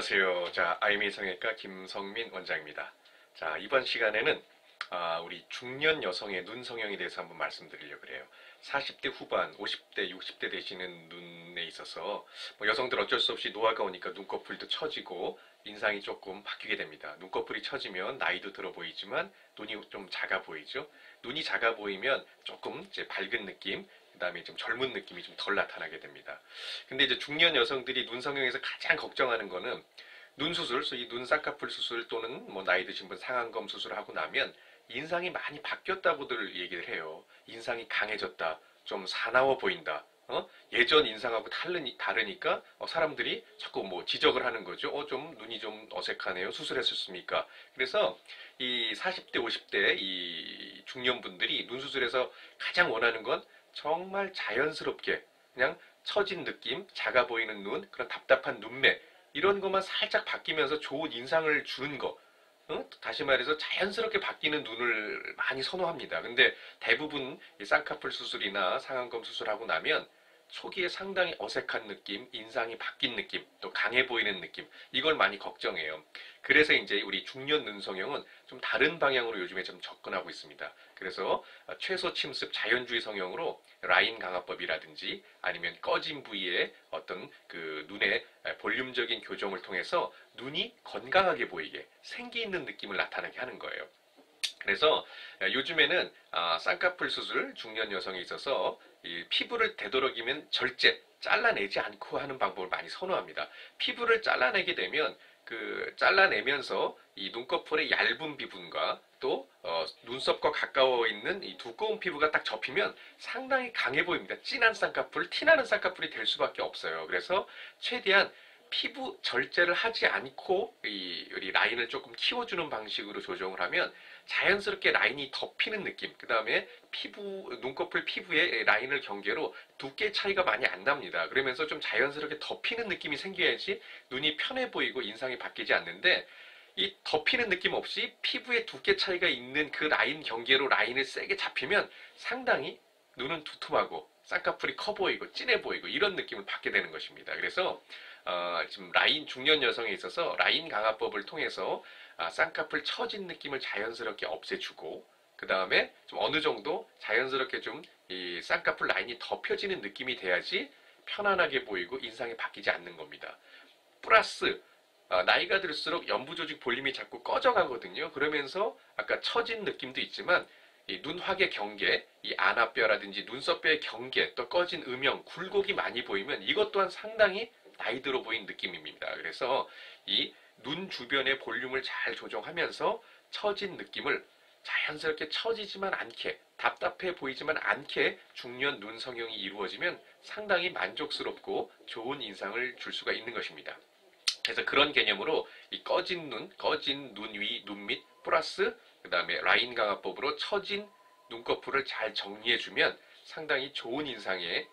안녕하세요. 자, 아이미 성형외과 김성민 원장입니다. 자, 이번 시간에는 우리 중년 여성의 눈 성형에 대해서 한번 말씀드리려고 그래요. 40대 후반, 50대, 60대 되시는 눈에 있어서 뭐 여성들 어쩔 수 없이 노화가 오니까 눈꺼풀도 처지고 인상이 조금 바뀌게 됩니다. 눈꺼풀이 처지면 나이도 들어 보이지만 눈이 좀 작아 보이죠. 눈이 작아 보이면 조금 이제 밝은 느낌, 그다음에 좀 젊은 느낌이 좀 덜 나타나게 됩니다. 근데 이제 중년 여성들이 눈 성형에서 가장 걱정하는 거는 눈 수술, 이 눈 쌍꺼풀 수술 또는 뭐 나이 드신 분 상안검 수술을 하고 나면 인상이 많이 바뀌었다고들 얘기를 해요. 인상이 강해졌다. 좀 사나워 보인다. 예전 인상하고 다르니까 사람들이 자꾸 뭐 지적을 하는 거죠. 좀 눈이 좀 어색하네요. 수술했었습니까? 그래서 이 40대, 50대 이 중년분들이 눈 수술에서 가장 원하는 건 정말 자연스럽게 그냥 처진 느낌, 작아 보이는 눈, 그런 답답한 눈매 이런 것만 살짝 바뀌면서 좋은 인상을 주는 거. 다시 말해서 자연스럽게 바뀌는 눈을 많이 선호합니다. 근데 대부분 이 쌍꺼풀 수술이나 상안검 수술하고 나면 초기에 상당히 어색한 느낌, 인상이 바뀐 느낌, 또 강해 보이는 느낌, 이걸 많이 걱정해요. 그래서 이제 우리 중년 눈성형은 좀 다른 방향으로 요즘에 좀 접근하고 있습니다. 그래서 최소 침습 자연주의 성형으로 라인 강화법이라든지 아니면 꺼진 부위의 어떤 그 눈의 볼륨적인 교정을 통해서 눈이 건강하게 보이게 생기 있는 느낌을 나타나게 하는 거예요. 그래서 요즘에는 쌍꺼풀 수술 중년 여성에 있어서 이 피부를 되도록이면 절제, 잘라내지 않고 하는 방법을 많이 선호합니다. 피부를 잘라내게 되면 그 잘라내면서 이 눈꺼풀의 얇은 부분과 또 눈썹과 가까워 있는 이 두꺼운 피부가 딱 접히면 상당히 강해 보입니다. 진한 쌍꺼풀, 티나는 쌍꺼풀이 될 수밖에 없어요. 그래서 최대한 피부 절제를 하지 않고 이 라인을 조금 키워주는 방식으로 조정을 하면 자연스럽게 라인이 덮이는 느낌, 그 다음에 눈꺼풀 피부의 라인을 경계로 두께 차이가 많이 안 납니다. 그러면서 좀 자연스럽게 덮이는 느낌이 생겨야지 눈이 편해 보이고 인상이 바뀌지 않는데, 이 덮이는 느낌 없이 피부의 두께 차이가 있는 그 라인 경계로 라인을 세게 잡히면 상당히 눈은 두툼하고 쌍꺼풀이 커 보이고 진해 보이고 이런 느낌을 받게 되는 것입니다. 그래서 지금 라인 중년 여성에 있어서 라인 강화법을 통해서 쌍꺼풀 처진 느낌을 자연스럽게 없애주고, 그 다음에 좀 어느 정도 자연스럽게 좀 이 쌍꺼풀 라인이 덮여지는 느낌이 돼야지 편안하게 보이고 인상이 바뀌지 않는 겁니다. 플러스 나이가 들수록 연부 조직 볼륨이 자꾸 꺼져가거든요. 그러면서 아까 처진 느낌도 있지만 이 눈화계 경계, 이 안압뼈라든지 눈썹뼈의 경계, 또 꺼진 음영, 굴곡이 많이 보이면 이것 또한 상당히 나이 들어 보인 느낌입니다. 그래서 이 눈 주변의 볼륨을 잘 조정하면서 처진 느낌을 자연스럽게 처지지만 않게, 답답해 보이지만 않게 중년 눈 성형이 이루어지면 상당히 만족스럽고 좋은 인상을 줄 수가 있는 것입니다. 그래서 그런 개념으로 이 꺼진 눈 위, 눈 밑, 플러스 그 다음에 라인 강화법으로 처진 눈꺼풀을 잘 정리해주면 상당히 좋은 인상의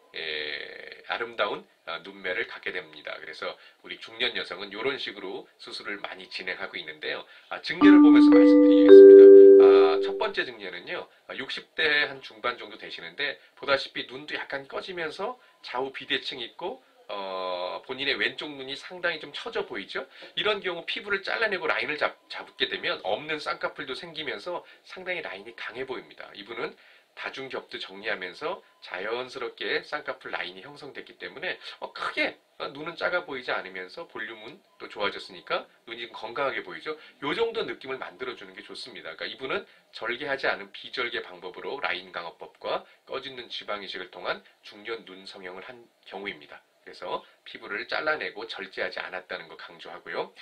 아름다운 눈매를 갖게 됩니다. 그래서 우리 중년 여성은 이런 식으로 수술을 많이 진행하고 있는데요. 증례를 보면서 말씀드리겠습니다. 첫 번째 증례는요, 60대 한 중반 정도 되시는데 보다시피 눈도 약간 꺼지면서 좌우 비대칭 있고 본인의 왼쪽 눈이 상당히 좀 처져 보이죠? 이런 경우 피부를 잘라내고 라인을 잡게 되면 없는 쌍꺼풀도 생기면서 상당히 라인이 강해 보입니다. 이분은 다중겹도 정리하면서 자연스럽게 쌍꺼풀 라인이 형성됐기 때문에 크게 눈은 작아 보이지 않으면서 볼륨은 또 좋아졌으니까 눈이 좀 건강하게 보이죠. 요 정도 느낌을 만들어주는 게 좋습니다. 그러니까 이분은 절개하지 않은 비절개 방법으로 라인 강화법과 꺼진 눈 지방 이식을 통한 중년 눈 성형을 한 경우입니다. 그래서 피부를 잘라내고 절제하지 않았다는 거 강조하고요.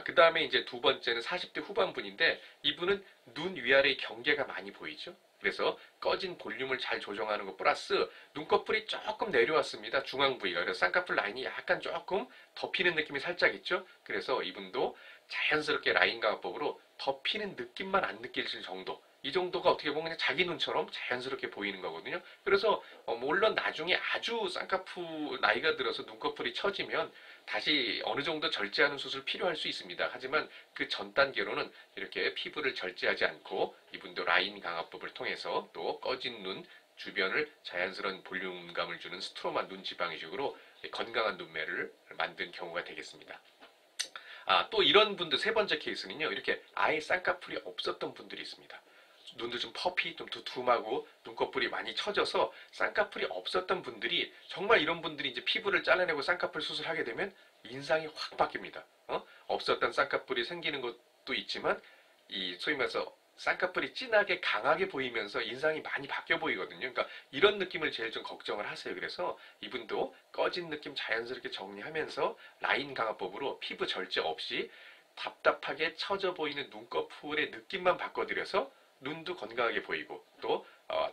그 다음에 이제 두 번째는 40대 후반분인데 이분은 눈 위아래의 경계가 많이 보이죠. 그래서 꺼진 볼륨을 잘 조정하는 것 플러스 눈꺼풀이 조금 내려왔습니다. 중앙 부위가. 그래서 쌍꺼풀 라인이 약간 조금 덮이는 느낌이 살짝 있죠. 그래서 이분도 자연스럽게 라인 강화법으로 덮이는 느낌만 안 느껴질 정도, 이 정도가 어떻게 보면 그냥 자기 눈처럼 자연스럽게 보이는 거거든요. 그래서 물론 나중에 아주 쌍꺼풀 나이가 들어서 눈꺼풀이 처지면 다시 어느 정도 절제하는 수술 필요할 수 있습니다. 하지만 그 전 단계로는 이렇게 피부를 절제하지 않고 이분도 라인 강화법을 통해서 또 꺼진 눈 주변을 자연스러운 볼륨감을 주는 스트로마 눈 지방 이식으로 건강한 눈매를 만든 경우가 되겠습니다. 또 이런 분들 세 번째 케이스는요. 이렇게 아예 쌍꺼풀이 없었던 분들이 있습니다. 눈도 좀 퍼피, 좀 두툼하고 눈꺼풀이 많이 처져서 쌍꺼풀이 없었던 분들이 정말 이런 분들이 이제 피부를 잘라내고 쌍꺼풀 수술하게 되면 인상이 확 바뀝니다. 없었던 쌍꺼풀이 생기는 것도 있지만 이 소위 말해서 쌍꺼풀이 진하게 강하게 보이면서 인상이 많이 바뀌어 보이거든요. 그러니까 이런 느낌을 제일 좀 걱정을 하세요. 그래서 이분도 꺼진 느낌 자연스럽게 정리하면서 라인 강화법으로 피부 절제 없이 답답하게 처져 보이는 눈꺼풀의 느낌만 바꿔드려서 눈도 건강하게 보이고 또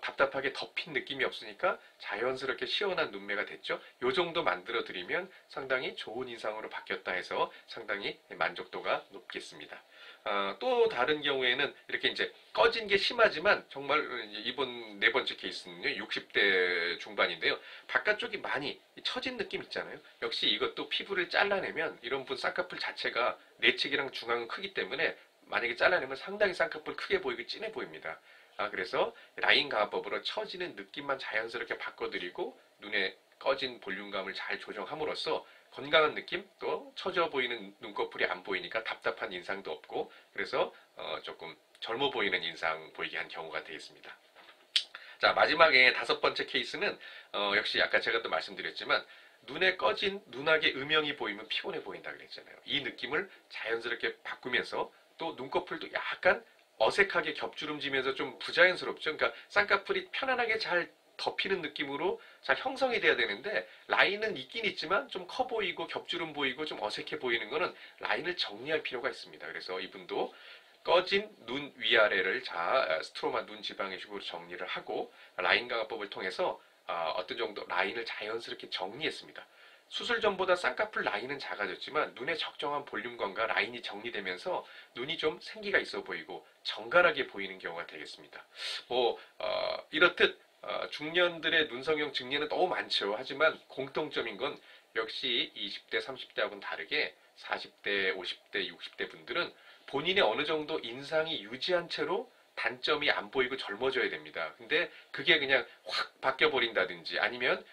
답답하게 덮인 느낌이 없으니까 자연스럽게 시원한 눈매가 됐죠. 요 정도 만들어 드리면 상당히 좋은 인상으로 바뀌었다 해서 상당히 만족도가 높겠습니다. 또 다른 경우에는 이렇게 이제 꺼진 게 심하지만 정말 이번 네 번째 케이스는요 60대 중반인데요 바깥쪽이 많이 처진 느낌 있잖아요. 역시 이것도 피부를 잘라내면 이런 분 쌍꺼풀 자체가 내측이랑 중앙은 크기 때문에 만약에 잘라내면 상당히 쌍꺼풀 크게 보이고 진해 보입니다. 그래서 라인 강화법으로 처지는 느낌만 자연스럽게 바꿔드리고 눈에 꺼진 볼륨감을 잘 조정함으로써 건강한 느낌 또 처져 보이는 눈꺼풀이 안 보이니까 답답한 인상도 없고 그래서 조금 젊어 보이는 인상 보이게 한 경우가 되겠습니다. 자 마지막에 다섯 번째 케이스는 역시 아까 제가 또 말씀드렸지만 눈에 꺼진 눈악의 음영이 보이면 피곤해 보인다 그랬잖아요. 이 느낌을 자연스럽게 바꾸면서 또 눈꺼풀도 약간 어색하게 겹주름지면서 좀 부자연스럽죠. 그러니까 쌍꺼풀이 편안하게 잘 덮이는 느낌으로 잘 형성이 돼야 되는데 라인은 있긴 있지만 좀 커 보이고 겹주름 보이고 좀 어색해 보이는 거는 라인을 정리할 필요가 있습니다. 그래서 이분도 꺼진 눈 위아래를 스트로마 눈 지방이식으로 정리를 하고 라인 강화법을 통해서 어떤 정도 라인을 자연스럽게 정리했습니다. 수술 전보다 쌍꺼풀 라인은 작아졌지만 눈의 적정한 볼륨감과 라인이 정리되면서 눈이 좀 생기가 있어 보이고 정갈하게 보이는 경우가 되겠습니다. 이렇듯 중년들의 눈성형 증례는 너무 많죠. 하지만 공통점인 건 역시 20대, 30대하고는 다르게 40대, 50대, 60대 분들은 본인의 어느 정도 인상이 유지한 채로 단점이 안 보이고 젊어져야 됩니다. 근데 그게 그냥 확 바뀌어버린다든지 아니면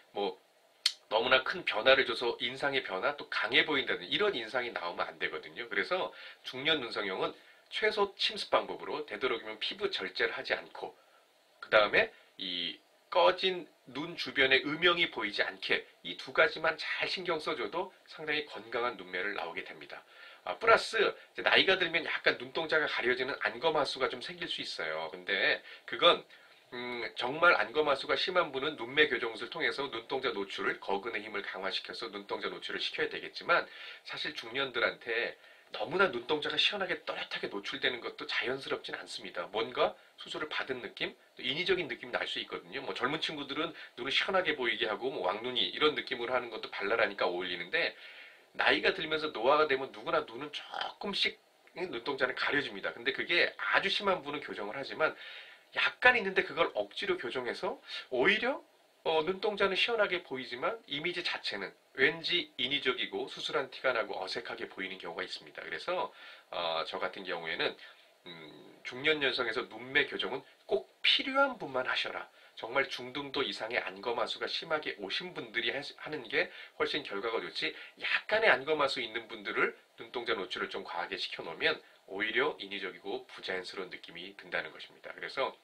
너무나 큰 변화를 줘서 인상의 변화 또 강해 보인다든지 이런 인상이 나오면 안 되거든요. 그래서 중년 눈성형은 최소 침습 방법으로 되도록이면 피부 절제를 하지 않고 그 다음에 이 꺼진 눈 주변에 음영이 보이지 않게 이 두 가지만 잘 신경 써줘도 상당히 건강한 눈매를 나오게 됩니다. 플러스 나이가 들면 약간 눈동자가 가려지는 안검하수가 좀 생길 수 있어요. 근데 그건 정말 안검하수가 심한 분은 눈매 교정술을 통해서 눈동자 노출을 거근의 힘을 강화시켜서 눈동자 노출을 시켜야 되겠지만 사실 중년들한테 너무나 눈동자가 시원하게 또렷하게 노출되는 것도 자연스럽진 않습니다. 뭔가 수술을 받은 느낌, 인위적인 느낌 날 수 있거든요. 젊은 친구들은 눈을 시원하게 보이게 하고 왕눈이 이런 느낌으로 하는 것도 발랄하니까 어울리는데 나이가 들면서 노화가 되면 누구나 눈은 조금씩 눈동자는 가려집니다. 근데 그게 아주 심한 분은 교정을 하지만 약간 있는데 그걸 억지로 교정해서 오히려 눈동자는 시원하게 보이지만 이미지 자체는 왠지 인위적이고 수술한 티가 나고 어색하게 보이는 경우가 있습니다. 그래서 저 같은 경우에는 중년 여성에서 눈매 교정은 꼭 필요한 분만 하셔라. 정말 중등도 이상의 안검하수가 심하게 오신 분들이 하는 게 훨씬 결과가 좋지 약간의 안검하수 있는 분들을 눈동자 노출을 좀 과하게 시켜놓으면 오히려 인위적이고 부자연스러운 느낌이 든다는 것입니다. 그래서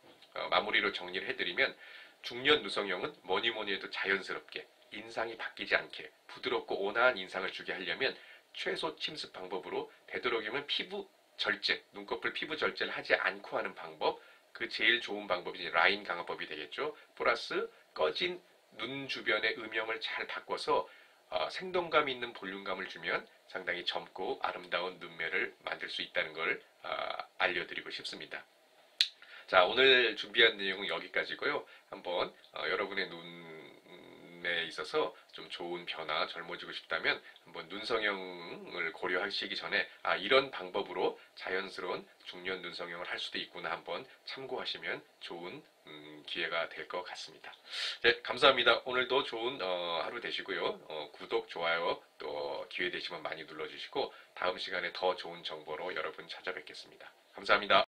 마무리로 정리를 해드리면 중년 누성형은 뭐니 해도 자연스럽게 인상이 바뀌지 않게 부드럽고 온화한 인상을 주게 하려면 최소 침습 방법으로 되도록이면 피부 절제, 눈꺼풀 피부 절제를 하지 않고 하는 방법 그 제일 좋은 방법이 라인 강화법이 되겠죠. 플러스 꺼진 눈 주변의 음영을 잘 바꿔서 생동감 있는 볼륨감을 주면 상당히 젊고 아름다운 눈매를 만들 수 있다는 걸 알려드리고 싶습니다. 자, 오늘 준비한 내용은 여기까지고요. 한번 여러분의 눈에 있어서 좀 좋은 변화, 젊어지고 싶다면 한번 눈성형을 고려하시기 전에 이런 방법으로 자연스러운 중년 눈성형을 할 수도 있구나 한번 참고하시면 좋은 기회가 될 것 같습니다. 네, 감사합니다. 오늘도 좋은 하루 되시고요. 구독, 좋아요 또 기회 되시면 많이 눌러주시고 다음 시간에 더 좋은 정보로 여러분 찾아뵙겠습니다. 감사합니다.